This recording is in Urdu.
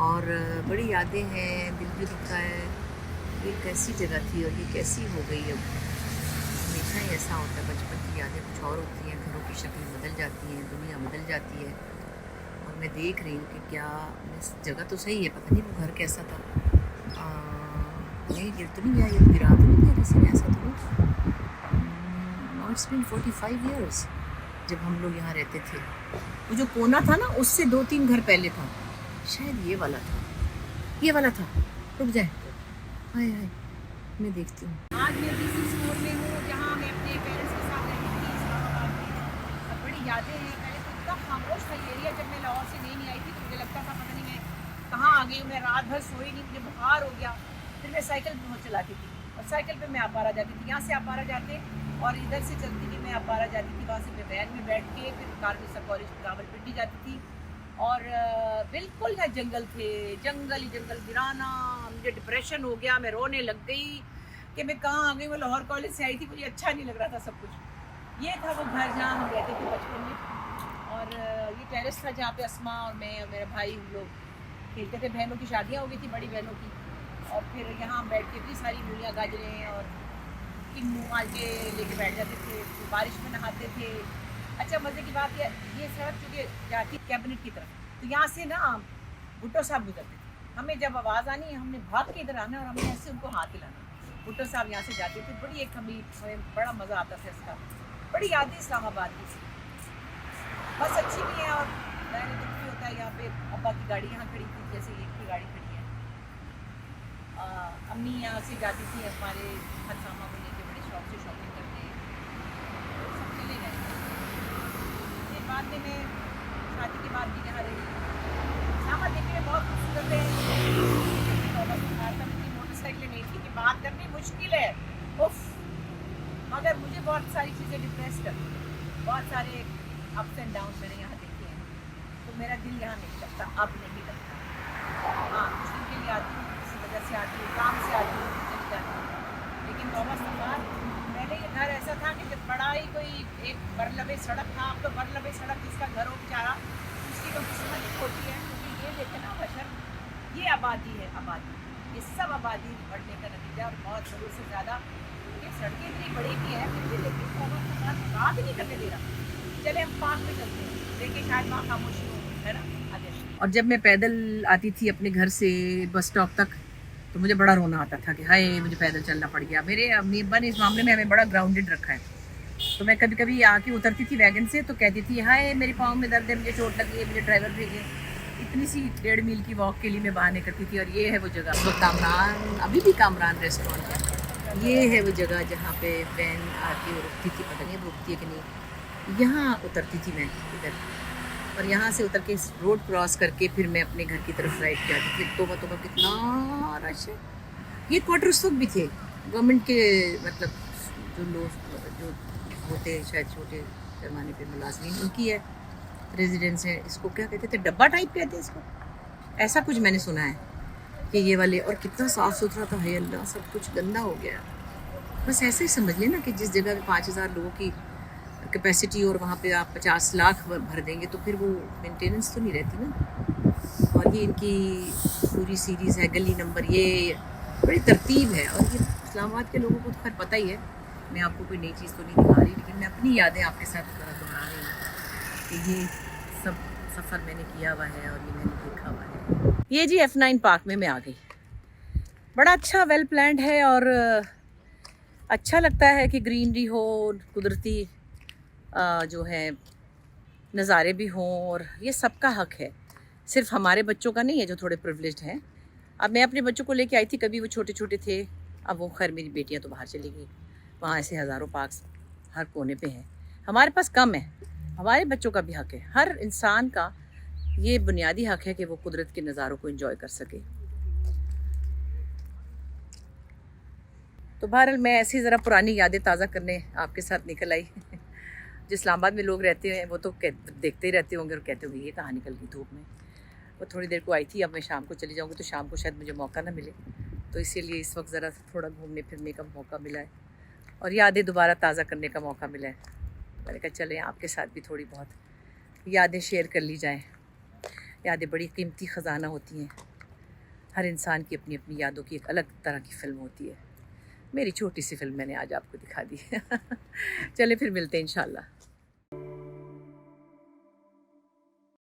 اور بڑی یادیں ہیں، دل بھی دکھتا ہے. یہ کیسی جگہ تھی اور یہ کیسی ہو گئی اب. ہمیشہ ہی ایسا ہوتا ہے، بچپن کی یادیں کچھ اور ہوتی ہیں، گھروں کی شکل بدل جاتی ہیں، دنیا بدل جاتی ہے. اور میں دیکھ رہی ہوں کہ کیا جگہ تو صحیح ہے، پتہ نہیں وہ گھر کیسا تھا. نہیں گر تو نہیں گیا، یہ گرا تو نہیں گیا کسی نے، ایسا تو نہیں. اٹس بین 45 ایئرس جب ہم لوگ یہاں رہتے تھے. وہ جو کونا تھا نا، اس سے 2-3 گھر پہلے تھا، شاید یہ والا تھا، یہ والا تھا. رک جائیں، ہائے ہائے میں دیکھتی ہوں. آج میں کسی اسٹور میں ہوں جہاں میں اپنے پیرنٹس کے ساتھ رہتی تھی اسلام آباد میں. اب بڑی یادیں ہیں. پہلے تو اتنا خاموش تھا یہ ایریا. جب میں لاہور سے نئی آئی تھی تو مجھے لگتا تھا پتہ نہیں میں کہاں آ گئی ہوں. میں رات بھر سوئی نہیں، مجھے بخار ہو گیا. پھر میں سائیکل پہ چلاتی تھی اور سائیکل پہ میں آپارا جاتی تھی. یہاں سے آپارا جاتے اور ادھر سے چلتی تھی میں آپارا جاتی تھی. وہاں سے میں وین میں بیٹھ کے پھر کارنیسا کالج راولپنڈی جاتی تھی. اور بالکل نہ جنگل تھے، جنگل ہی جنگل. گرانا، مجھے ڈپریشن ہو گیا، میں رونے لگ گئی کہ میں کہاں آ گئی. میں لاہور کالج سے آئی تھی، مجھے اچھا نہیں لگ رہا تھا سب کچھ. یہ تھا وہ گھر جہاں ہم رہتے تھے بچپن میں. اور یہ ٹیرس تھا جہاں پہ اسما اور میں اور میرا بھائی ہم لوگ کھیلتے تھے. بہنوں کی شادیاں ہو گئی تھی، بڑی بہنوں کی. اور پھر یہاں ہم بیٹھ کے اتنی ساری مولیاں گاجریں اور کنو مالٹے لے کے بیٹھ جاتے تھے. بارش میں نہاتے تھے. اچھا مزے کی بات یہ سڑک چونکہ جاتی کیبنٹ کی طرف، تو یہاں سے نا بھٹو صاحب گزرتے تھے. ہمیں جب آواز آنی ہے ہم نے بھاگ کے ادھر آنا اور ہم نے ایسے ان کو ہاتھ ہلانا. بھٹو صاحب یہاں سے جاتے تھے. بڑی ایک ہمیں بڑا مزہ آتا تھا اس کا. بڑی یادیں اسلام آباد کی. بس اچھی بھی ہے اور میں نے دکھ بھی ہوتا ہے. یہاں پہ ابا کی گاڑی یہاں کھڑی تھی، جیسے یہ کی گاڑی کھڑی ہے. امی یہاں سے جاتی تھی ہمارے ہر سامان کو لے کے، بڑے شوق سے شاپنگ کرتے. سب چلے گئے. پھر بعد میں شادی کے بعد بھی یہاں رہی. اسلام آباد دیکھنے میں بہت خوبصورت ہے. موٹر سائیکلیں نہیں تھی کہ بات کرنی مشکل ہے. اف، مگر مجھے بہت ساری چیزیں ڈپریس کرتی ہیں. بہت سارے اپس اینڈ ڈاؤن میں نے یہاں دیکھے ہیں. تو میرا دل یہاں نہیں لگتا، اب نہیں لگتا. ہاں کچھ دن کے لیے آتی ہوں، کسی وجہ سے آتی ہوں، کام سے آتی ہوں، چلی جاتی ہوں. لیکن توبہ استغفار، پہلے یہ گھر ایسا تھا کہ جب بڑا ہی کوئی ایک برلبے سڑک تھا. اب تو برلبے سڑک جس کا گھر ہو بیچارہ اس کی تو قسمت ہی ہوتی ہے. کیونکہ یہ دیکھے نا بشر، یہ آبادی ہے. آبادی، یہ سب آبادی بڑھنے کا نتیجہ. اور بہت ضرور سے زیادہ یہ سڑکیں اتنی بڑی بھی ہیں پھر بھی، لیکن توبہ استغفار بات ہی نہیں کرنے دے رہا. چلے ہم پارک میں چلتے ہیں، دیکھیں شاید وہاں خاموشی ہو، ہے نا. اور جب میں پیدل آتی تھی اپنے گھر سے بس اسٹاپ تک تو مجھے بڑا رونا آتا تھا کہ ہائے مجھے پیدل چلنا پڑ گیا. میرے امی ابا نے اس معاملے میں ہمیں بڑا گراؤنڈڈ رکھا ہے. تو میں کبھی کبھی آ کے اترتی تھی ویگن سے تو کہتی تھی ہائے میرے پاؤں میں درد ہے، مجھے چوٹ لگی ہے، مجھے ڈرائیور بھیجے. اتنی سی 1.5 میل کی واک کے لیے میں بہانے کرتی تھی. اور یہ ہے وہ جگہ، وہ کامران، ابھی بھی کامران ریسٹورینٹ ہے. یہ ہے وہ جگہ جہاں پہ وین آتی اور رکتی تھی. پتہ نہیں اب رکتی ہے کہ نہیں. یہاں اترتی تھی میں ادھر، اور یہاں سے اتر کے روڈ کراس کر کے پھر میں اپنے گھر کی طرف رائٹ جاتی تھی. توبہ توبہ کتنا رش ہے. یہ کوارٹر اس وقت بھی تھے گورنمنٹ کے، مطلب جو لوگ جو ہوتے شاید چھوٹے پیمانے پہ ملازمین، ان کی ہے ریزیڈنس ہے. اس کو کیا کہتے تھے، ڈبہ ٹائپ کہتے ہیں اس کو، ایسا کچھ میں نے سنا ہے کہ یہ والے. اور کتنا صاف ستھرا تھا، ہے اللہ، سب کچھ گندا ہو گیا. بس ایسے ہی سمجھ لیں نا کہ جس جگہ پہ 5000 لوگوں کی کیپیسٹی اور وہاں پہ آپ 50 لاکھ بھر دیں گے تو پھر وہ مینٹیننس تو نہیں رہتی نا. اور یہ ان کی پوری سیریز ہے، گلی نمبر، یہ بڑی ترتیب ہے. اور یہ اسلام آباد کے لوگوں کو تو خیر پتہ ہی ہے. میں آپ کو کوئی نئی چیز تو نہیں دکھا رہی، لیکن میں اپنی یادیں آپ کے ساتھ ذرا دہرا رہی ہوں کہ یہ سب سفر میں نے کیا ہوا ہے اور یہ میں نے دیکھا ہوا ہے. یہ جی F9 پارک میں آ گئی. بڑا اچھا ویل پلانڈ ہے اور اچھا لگتا ہے کہ گرینری ہو، قدرتی جو ہے نظارے بھی ہوں. اور یہ سب کا حق ہے، صرف ہمارے بچوں کا نہیں ہے جو تھوڑے پریولیجڈ ہیں. اب میں اپنے بچوں کو لے کے آئی تھی، کبھی وہ چھوٹے چھوٹے تھے. اب وہ خیر میری بیٹیاں تو باہر چلی گئی. وہاں ایسے ہزاروں پارکس ہر کونے پہ ہیں. ہمارے پاس کم ہے. ہمارے بچوں کا بھی حق ہے، ہر انسان کا یہ بنیادی حق ہے کہ وہ قدرت کے نظاروں کو انجوائے کر سکے. تو بہرحال میں ایسی ذرا پرانی یادیں تازہ کرنے آپ کے ساتھ نکل آئی. جو اسلام آباد میں لوگ رہتے ہیں وہ تو دیکھتے ہی رہتے ہوں گے اور کہتے ہوں گے یہ کہاں نکل گئی دھوپ میں. وہ تھوڑی دیر کو آئی تھی، اب میں شام کو چلی جاؤں گی تو شام کو شاید مجھے موقع نہ ملے. تو اسی لیے اس وقت ذرا تھوڑا گھومنے پھرنے کا موقع ملا ہے اور یادیں دوبارہ تازہ کرنے کا موقع ملا ہے. میں نے کہا چلیں آپ کے ساتھ بھی تھوڑی بہت یادیں شیئر کر لی جائیں. یادیں بڑی قیمتی خزانہ ہوتی ہیں. ہر انسان کی اپنی اپنی یادوں کی ایک الگ طرح کی فلم ہوتی ہے. میری چھوٹی سی فلم میں نے آج آپ کو دکھا دی. چلے پھر ملتے ہیں انشاءاللہ.